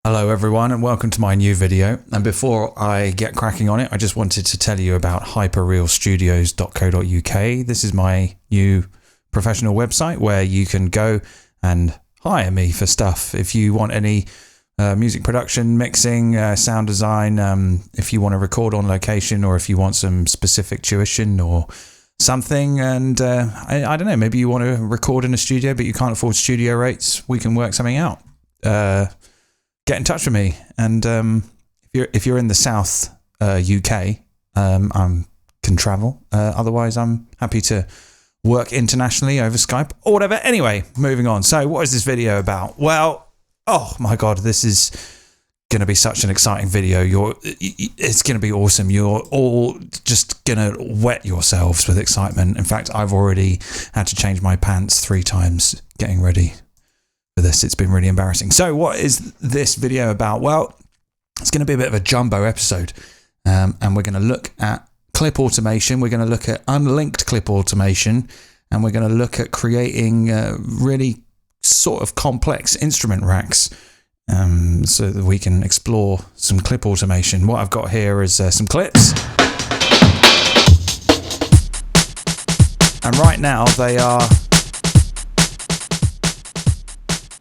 Hello everyone and welcome to my new video, and before I get cracking on it I just wanted to tell you about hyperrealstudios.co.uk. This is my new professional website where you can go and hire me for stuff. If you want any music production, mixing, sound design, if you want to record on location, or if you want some specific tuition or something, and I don't know, maybe you want to record in a studio but you can't afford studio rates, we can work something out. Get in touch with me, and if you're in the South UK, I can travel. Otherwise, I'm happy to work internationally over Skype or whatever. Anyway, moving on. So, what is this video about? Well, oh my God, this is going to be such an exciting video. It's going to be awesome. You're all just going to wet yourselves with excitement. In fact, I've already had to change my pants 3 times getting ready for this. It's been really embarrassing. So what is this video about? Well, it's going to be a bit of a jumbo episode, and we're going to look at clip automation, we're going to look at unlinked clip automation, and we're going to look at creating really sort of complex instrument racks, so that we can explore some clip automation. What I've got here is some clips, and right now they are...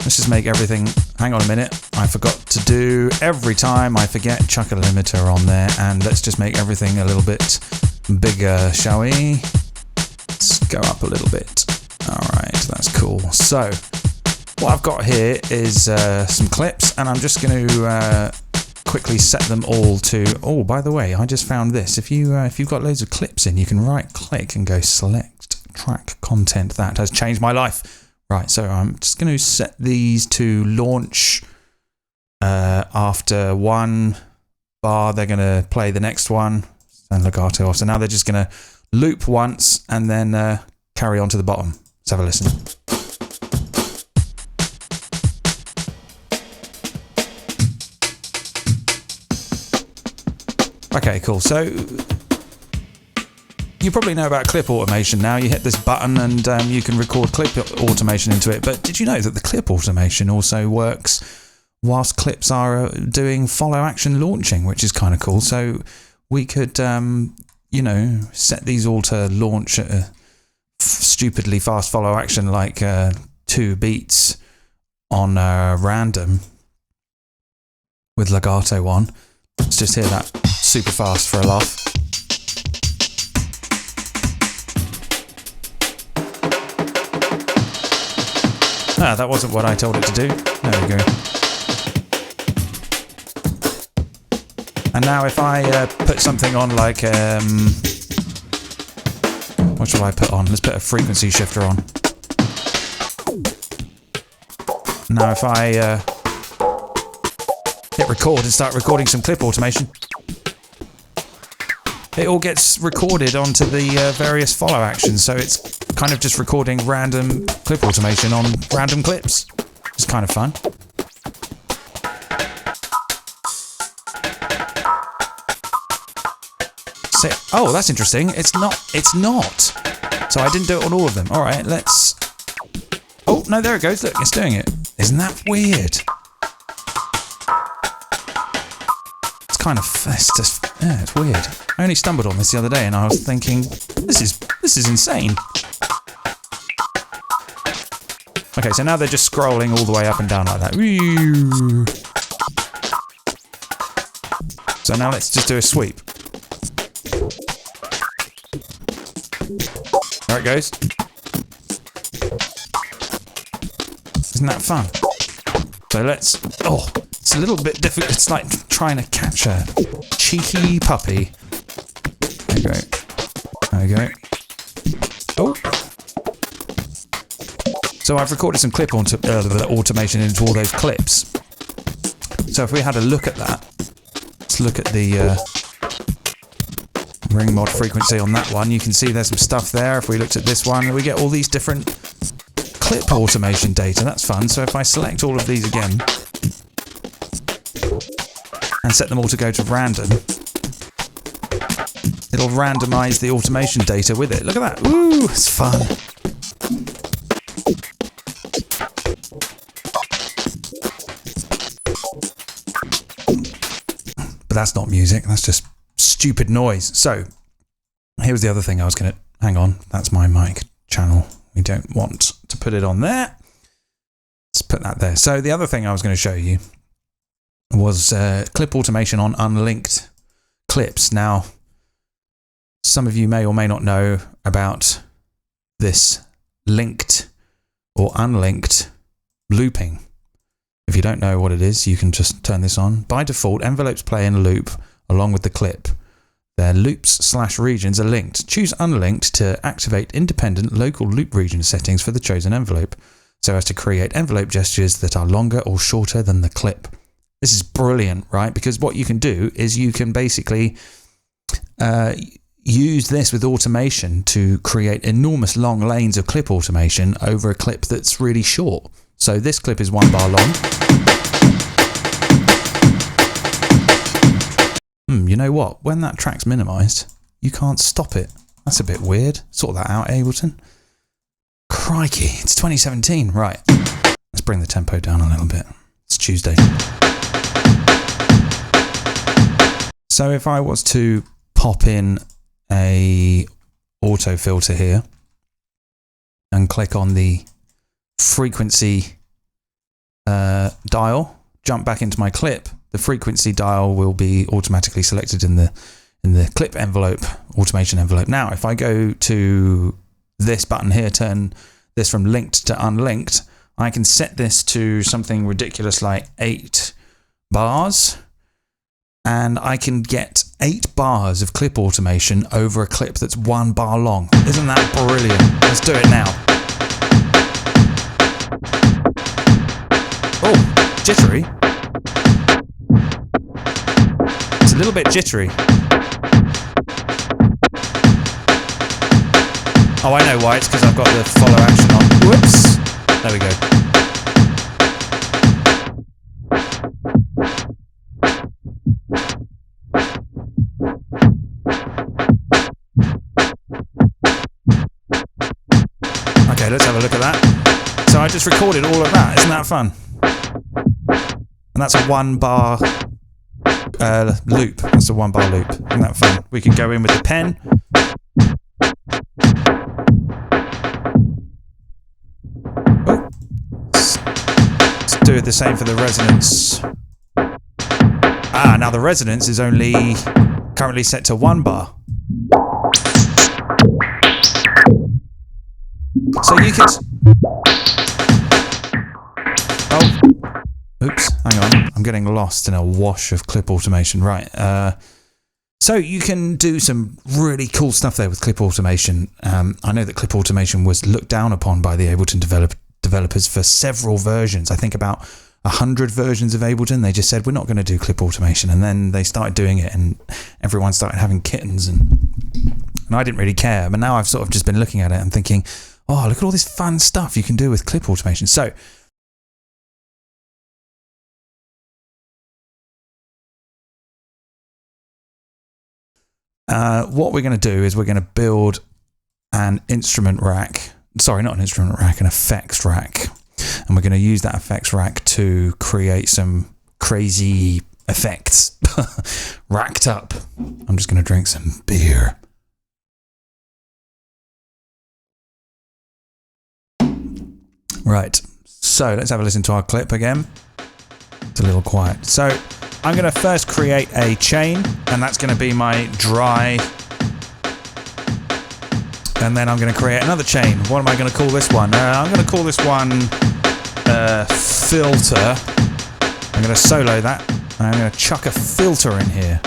Let's just make everything, hang on a minute, I forgot to do, every time I forget, chuck a limiter on there, and let's just make everything a little bit bigger, shall we? Let's go up a little bit. Alright, that's cool. So, what I've got here is some clips, and I'm just going to quickly set them all to, oh, by the way, I just found this. If you've got loads of clips in, you can right click and go select track content. That has changed my life. Right, so I'm just going to set these to launch after one bar. They're going to play the next one and legato off. So now they're just going to loop once and then carry on to the bottom. Let's have a listen. Okay, cool. So you probably know about clip automation now. You hit this button and you can record clip automation into it. But did you know that the clip automation also works whilst clips are doing follow action launching, which is kind of cool. So we could, you know, set these all to launch at a stupidly fast follow action, like 2 beats on random with legato on. Let's just hear that super fast for a laugh. Ah, that wasn't what I told it to do. There we go. And now if I put something on like... what shall I put on? Let's put a frequency shifter on. Now if I hit record and start recording some clip automation, it all gets recorded onto the various follow actions, so it's kind of just recording random clip automation on random clips. It's kind of fun. So, oh, that's interesting. It's not. So I didn't do it on all of them. All right, let's... Oh, no, there it goes. Look, it's doing it. Isn't that weird? It's kind of... It's just... Yeah, it's weird. I only stumbled on this the other day and I was thinking, this is insane. Okay, so now they're just scrolling all the way up and down like that. So now let's just do a sweep. There it goes. Isn't that fun? So let's... Oh, it's a little bit difficult. It's like trying to catch a cheeky puppy. There you go. There you go. Oh. So I've recorded some clip automation into all those clips. So if we had a look at that, let's look at the ring mod frequency on that one. You can see there's some stuff there. If we looked at this one, we get all these different clip automation data. That's fun. So if I select all of these again and set them all to go to random, it'll randomize the automation data with it. Look at that. Ooh, it's fun. But that's not music. That's just stupid noise. So here's the other thing I was going to... Hang on. That's my mic channel. We don't want to put it on there. Let's put that there. So the other thing I was going to show you was clip automation on unlinked clips. Now, some of you may or may not know about this linked or unlinked looping. If you don't know what it is, you can just turn this on. By default, envelopes play in a loop along with the clip. Their loops/regions are linked. Choose unlinked to activate independent local loop region settings for the chosen envelope, so as to create envelope gestures that are longer or shorter than the clip. This is brilliant, right? Because what you can do is you can basically use this with automation to create enormous long lanes of clip automation over a clip that's really short. So this clip is 1 bar long. You know what? When that track's minimized, you can't stop it. That's a bit weird. Sort that out, Ableton. Crikey, it's 2017. Right. Let's bring the tempo down a little bit. It's Tuesday. So if I was to pop in a auto filter here and click on the frequency dial, jump back into my clip, the frequency dial will be automatically selected in the clip envelope, automation envelope. Now, if I go to this button here, turn this from linked to unlinked, I can set this to something ridiculous like 8 bars, and I can get 8 bars of clip automation over a clip that's 1 bar long. Isn't that brilliant? Let's do it now. Oh, jittery. It's a little bit jittery. Oh, I know why. It's because I've got the follow action on. Whoops. There we go. Okay, let's have a look at that. So I just recorded all of that. Isn't that fun? And that's a 1 bar loop. That's a 1 bar loop. Isn't that fun? We could go in with the pen. Oh. Let's do it the same for the resonance. Ah, now the resonance is only currently set to 1 bar. So you could... Oh. Oops, hang on. I'm getting lost in a wash of clip automation. Right. So you can do some really cool stuff there with clip automation. I know that clip automation was looked down upon by the Ableton developers for several versions. I think about 100 versions of Ableton. They just said, we're not going to do clip automation. And then they started doing it and everyone started having kittens. And I didn't really care. But now I've sort of just been looking at it and thinking, oh, look at all this fun stuff you can do with clip automation. So what we're going to do is we're going to build an instrument rack. Sorry, not an instrument rack, an effects rack. And we're going to use that effects rack to create some crazy effects. Racked up. I'm just going to drink some beer. Right. So let's have a listen to our clip again. It's a little quiet. So I'm going to first create a chain, and that's going to be my dry. And then I'm going to create another chain. What am I going to call this one? I'm going to call this one filter. I'm going to solo that. And I'm going to chuck a filter in here.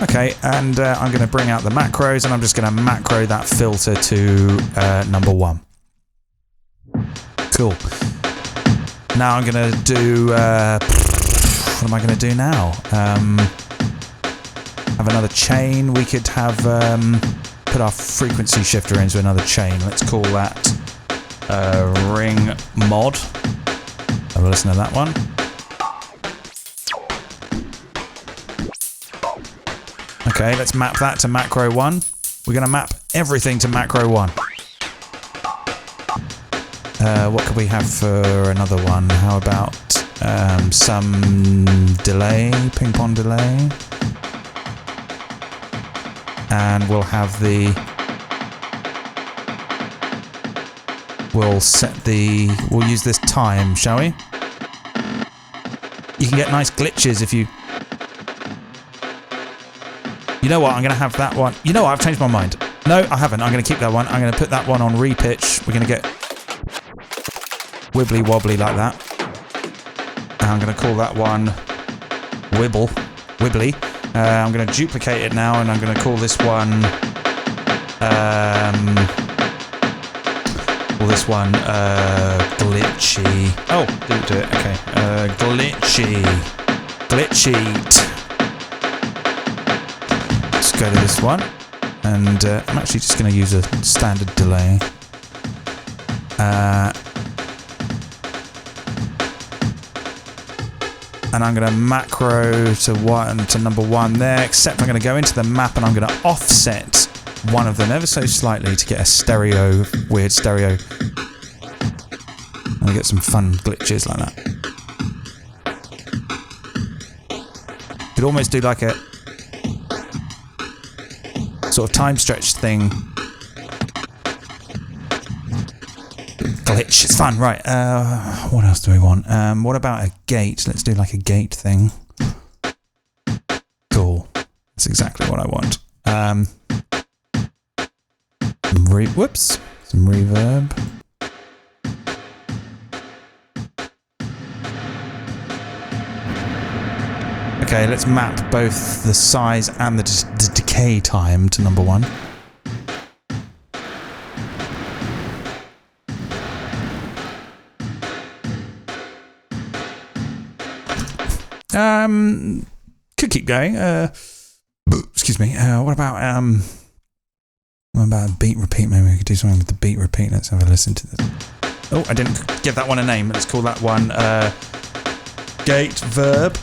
Okay, and I'm going to bring out the macros, and I'm just going to macro that filter to number 1. Cool. Now I'm going to do... what am I going to do now? Have another chain. We could have... put our frequency shifter into another chain. Let's call that ring mod. Have a listen to that one. Okay, let's map that to macro 1. We're going to map everything to macro 1. What could we have for another one? How about some delay, ping pong delay, and we'll have we'll use this time, shall we? You can get nice glitches if you know what, I'm going to have that one. You know what, I've changed my mind. No, I haven't. I'm going to keep that one. I'm going to put that one on repitch. We're going to get wibbly wobbly like that. And I'm going to call that one wibbly. I'm going to duplicate it now, and I'm going to call this one glitchy. Oh, didn't do it. Okay. Glitchy. Let's go to this one, and I'm actually just going to use a standard delay. And I'm going to macro to number 1 there, except I'm going to go into the map and I'm going to offset one of them ever so slightly to get a weird stereo. And I get some fun glitches like that. Could almost do like a sort of time stretch thing. Glitch, it's fun, right? What else do we want? What about a gate? Let's do like a gate thing. Cool. That's exactly what I want. Some reverb. Okay, let's map both the size and the decay time to number 1. Could keep going. Excuse me. What about a beat repeat? Maybe we could do something with the beat repeat. Let's have a listen to this. Oh, I didn't give that one a name. Let's call that one gate reverb.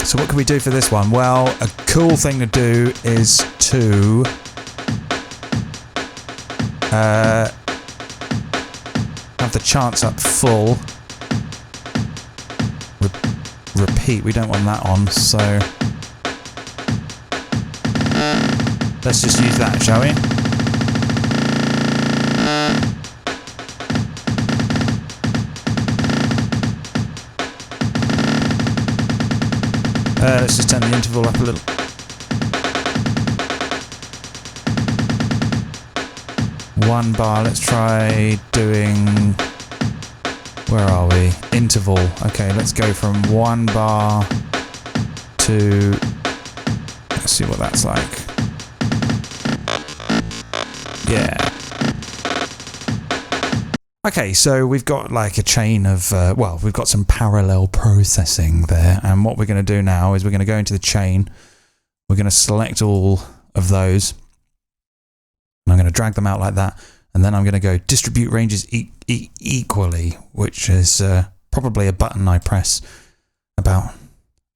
So what can we do for this one? Well, a cool thing to do is to have the chants up full. Repeat, we don't want that on, so let's just use that, shall we? Let's just turn the interval up a little. One bar, let's try doing... Where are we? Interval. Okay, let's go from 1 bar to... Let's see what that's like. Yeah. Okay, so we've got like a chain of... we've got some parallel processing there. And what we're going to do now is we're going to go into the chain. We're going to select all of those. And I'm going to drag them out like that. And then I'm going to go distribute ranges equally, which is probably a button I press about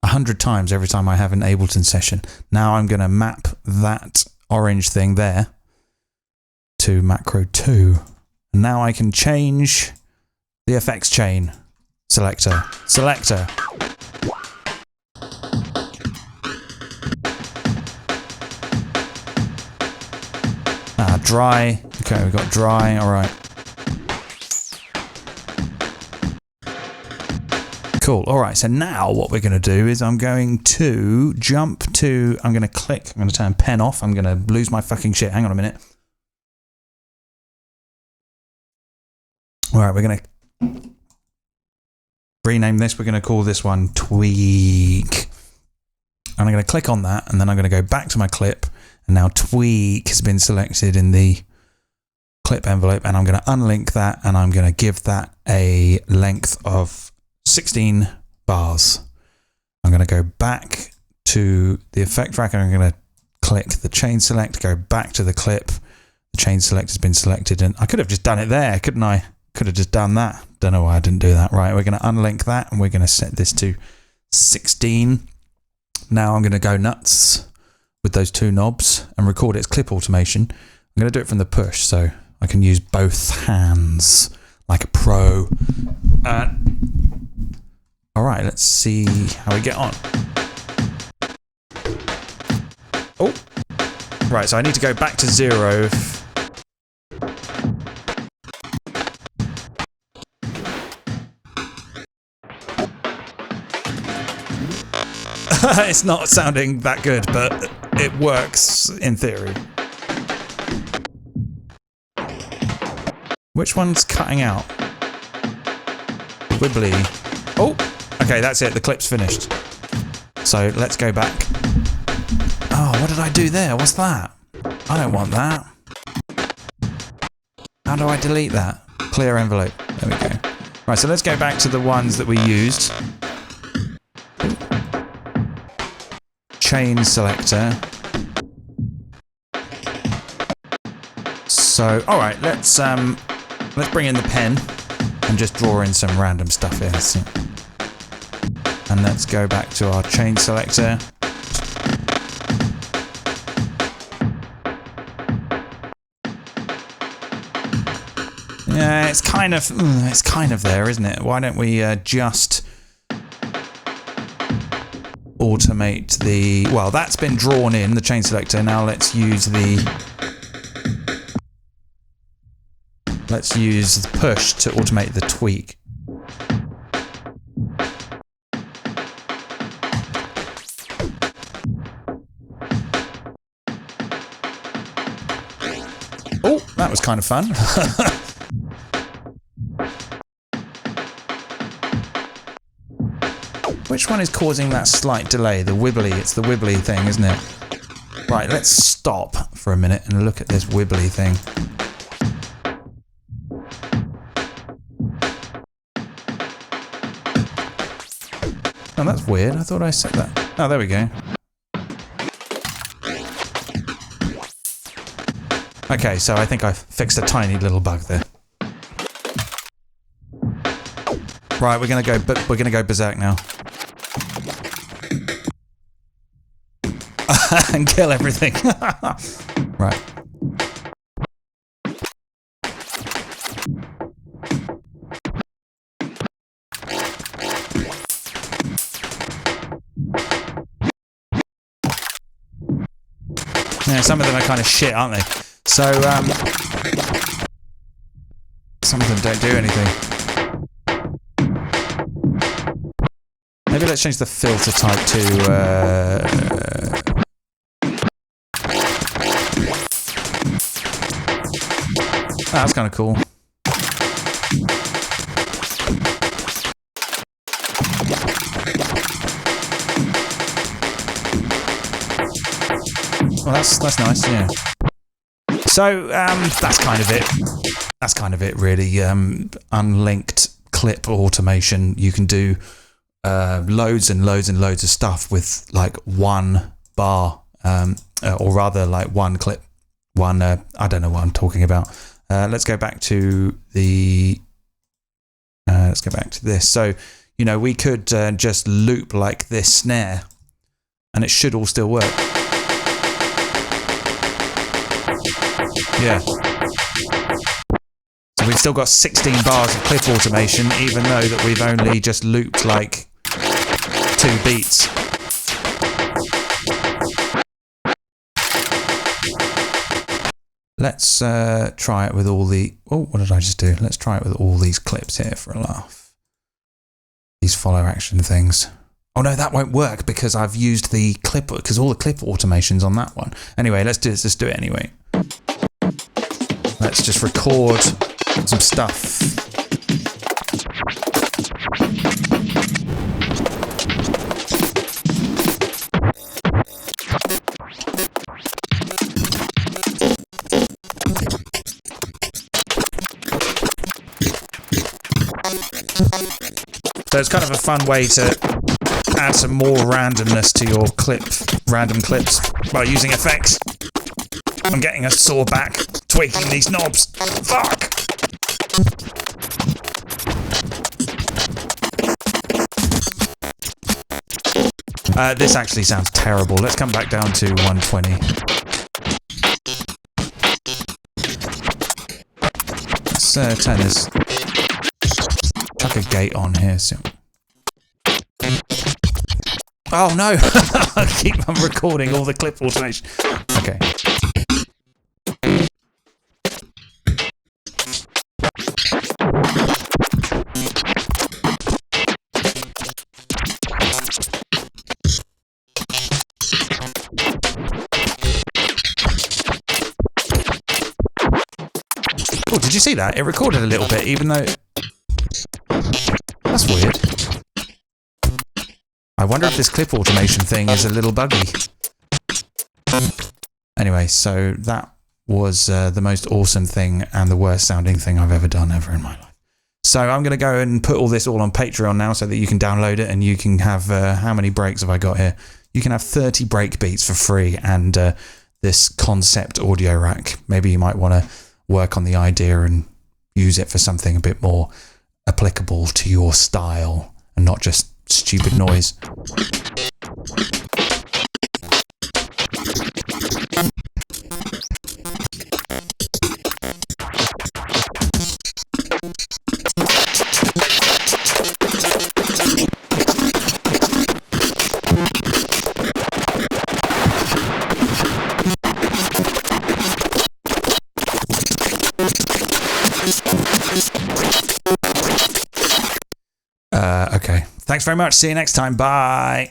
100 times every time I have an Ableton session. Now I'm going to map that orange thing there to macro 2. And now I can change the effects chain. Selector. Dry. Okay, we've got dry. All right. Cool. All right. So now what we're going to do is I'm going to jump to... I'm going to click. I'm going to turn pen off. I'm going to lose my fucking shit. Hang on a minute. All right. We're going to rename this. We're going to call this one Tweak. And I'm going to click on that. And then I'm going to go back to my clip. And now Tweak has been selected in the clip envelope, and I'm going to unlink that, and I'm going to give that a length of 16 bars. I'm going to go back to the effect track, and I'm going to click the chain select, go back to the clip. The chain select has been selected, and I could have just done it there, couldn't I? Could have just done that. Don't know why I didn't do that. Right, we're going to unlink that, and we're going to set this to 16. Now I'm going to go nuts with those 2 knobs and record its clip automation. I'm going to do it from the push, so I can use both hands like a pro. All right, let's see how we get on. Oh, right, so I need to go back to 0. It's not sounding that good, but it works in theory. Which one's cutting out? Wibbly. Oh, okay, that's it. The clip's finished. So let's go back. Oh, what did I do there? What's that? I don't want that. How do I delete that? Clear envelope. There we go. Right, so let's go back to the ones that we used. Chain selector. So, all right, let's bring in the pen and just draw in some random stuff here. And let's go back to our chain selector. Yeah, it's kind of there, isn't it? Why don't we just automate the... Well, that's been drawn in, the chain selector. Now let's use the... Let's use the push to automate the tweak. Oh, that was kind of fun. Which one is causing that slight delay? The wibbly. It's the wibbly thing, isn't it? Right, let's stop for a minute and look at this wibbly thing. Oh, that's weird. I thought I set that. Oh, there we go. Okay, so I think I've fixed a tiny little bug there. Right, we're gonna go berserk now. And kill everything. Right. Yeah, some of them are kind of shit, aren't they? So, some of them don't do anything. Maybe let's change the filter type to, that's kind of cool. Well, that's nice, yeah. So, that's kind of it. That's kind of it, really. Unlinked clip automation. You can do loads and loads and loads of stuff with like one bar, or rather like one clip. I don't know what I'm talking about. Let's go back to the... let's go back to this. So, you know, we could just loop like this snare and it should all still work. Yeah. So we've still got 16 bars of clip automation, even though that we've only just looped like 2 beats. Let's try it with all the... Oh, what did I just do? Let's try it with all these clips here for a laugh. These follow action things. Oh no, that won't work because I've used the clip, because all the clip automation's on that one. Anyway, let's do it anyway. Let's just record some stuff. So it's kind of a fun way to add some more randomness to your random clips by using effects. I'm getting a sore back tweaking these knobs. Fuck! This actually sounds terrible. Let's come back down to 120. Let's turn this chuck a gate on here. So. Oh no! I keep on recording all the clip automation. Okay. Oh, did you see that? It recorded a little bit, even though... That's weird. I wonder if this clip automation thing is a little buggy. Anyway, so that was the most awesome thing and the worst sounding thing I've ever done ever in my life. So I'm going to go and put all this all on Patreon now so that you can download it and you can have... how many breaks have I got here? You can have 30 break beats for free and this concept audio rack. Maybe you might want to work on the idea and use it for something a bit more applicable to your style and not just stupid noise. Okay. Thanks very much. See you next time. Bye.